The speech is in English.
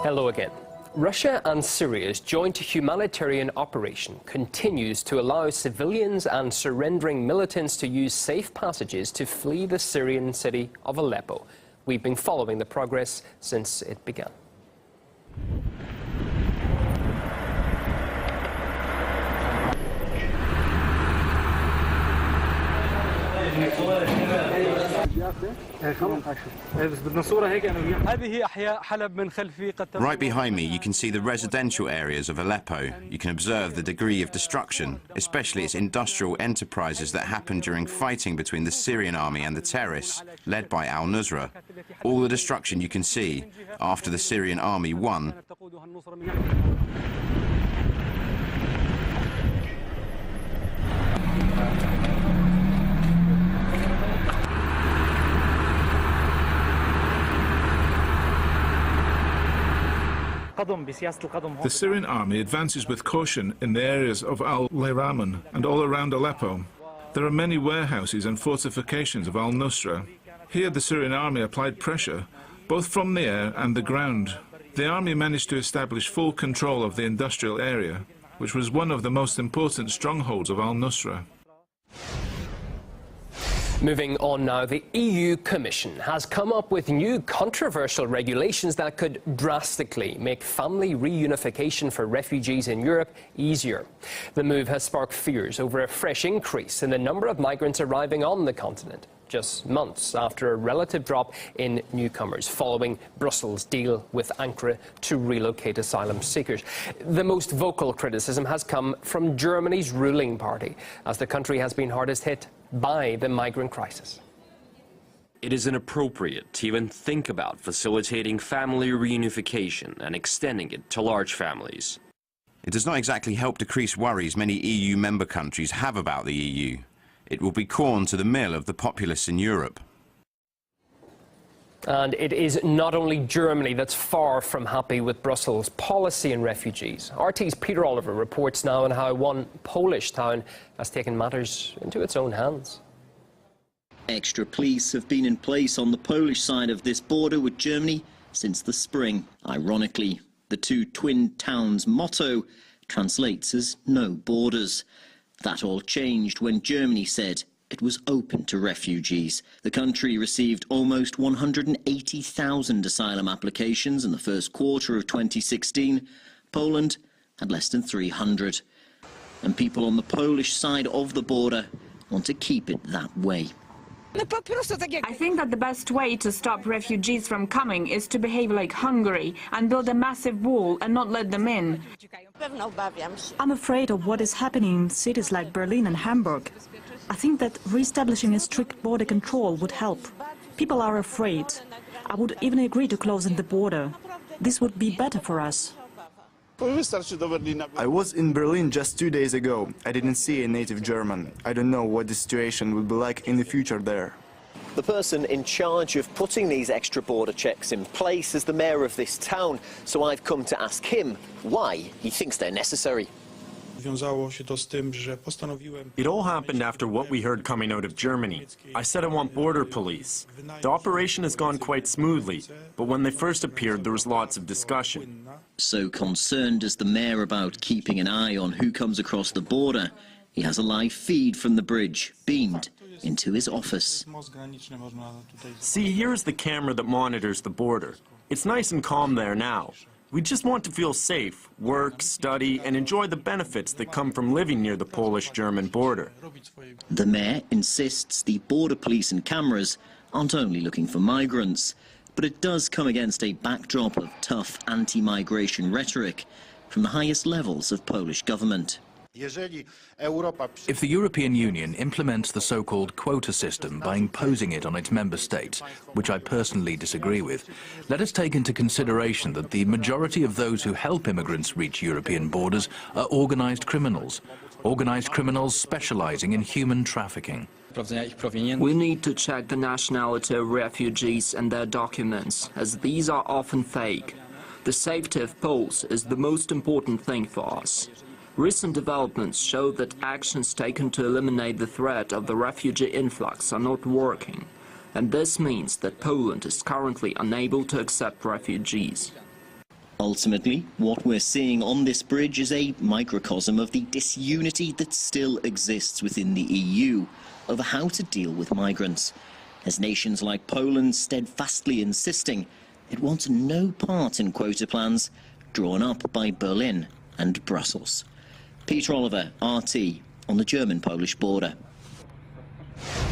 Hello again. Russia and Syria's joint humanitarian operation continues to allow civilians and surrendering militants to use safe passages to flee the Syrian city of Aleppo. We've been following the progress since it began. Right behind me, you can see the residential areas of Aleppo. You can observe the degree of destruction, especially its industrial enterprises that happened during fighting between the Syrian army and the terrorists, led by al-Nusra. All the destruction you can see after the Syrian army won. The Syrian army advances with caution in the areas of al-Layraman and all around Aleppo. There are many warehouses and fortifications of al-Nusra. Here the Syrian army applied pressure, both from the air and the ground. The army managed to establish full control of the industrial area, which was one of the most important strongholds of al-Nusra. Moving on now, the EU Commission has come up with new controversial regulations that could drastically make family reunification for refugees in Europe easier. The move has sparked fears over a fresh increase in the number of migrants arriving on the continent, just months after a relative drop in newcomers following Brussels' deal with Ankara to relocate asylum seekers. The most vocal criticism has come from Germany's ruling party, as the country has been hardest hit by the migrant crisis. It is inappropriate to even think about facilitating family reunification and extending it to large families. It does not exactly help decrease worries many EU member countries have about the EU. It will be corn to the mill of the populace in Europe. And it is not only Germany that's far from happy with Brussels' policy on refugees. RT's Peter Oliver reports now on how one Polish town has taken matters into its own hands. Extra police have been in place on the Polish side of this border with Germany since the spring. Ironically, the two twin towns' motto translates as no borders. That all changed when Germany said it was open to refugees. The country received almost 180,000 asylum applications in the first quarter of 2016. Poland had less than 300. And people on the Polish side of the border want to keep it that way. I think that the best way to stop refugees from coming is to behave like Hungary and build a massive wall and not let them in. I'm afraid of what is happening in cities like Berlin and Hamburg. I think that re-establishing a strict border control would help. People are afraid. I would even agree to closing the border. This would be better for us. I was in Berlin just 2 days ago. I didn't see a native German. I don't know what the situation will be like in the future there. The person in charge of putting these extra border checks in place is the mayor of this town, so I've come to ask him why he thinks they're necessary. It all happened after what we heard coming out of Germany. I said I want border police. The operation has gone quite smoothly, but when they first appeared there was lots of discussion. So concerned is the mayor about keeping an eye on who comes across the border, he has a live feed from the bridge beamed into his office. See, here's the camera that monitors the border. It's nice and calm there now. We just want to feel safe, work, study, and enjoy the benefits that come from living near the Polish-German border. The mayor insists the border police and cameras aren't only looking for migrants, but it does come against a backdrop of tough anti-migration rhetoric from the highest levels of Polish government. If the European Union implements the so-called quota system by imposing it on its member states, which I personally disagree with, let us take into consideration that the majority of those who help immigrants reach European borders are organized criminals specializing in human trafficking. We need to check the nationality of refugees and their documents, as these are often fake. The safety of Poles is the most important thing for us. Recent developments show that actions taken to eliminate the threat of the refugee influx are not working, and this means that Poland is currently unable to accept refugees. Ultimately, what we're seeing on this bridge is a microcosm of the disunity that still exists within the EU over how to deal with migrants, as nations like Poland steadfastly insisting it wants no part in quota plans drawn up by Berlin and Brussels. Peter Oliver, RT, on the German-Polish border.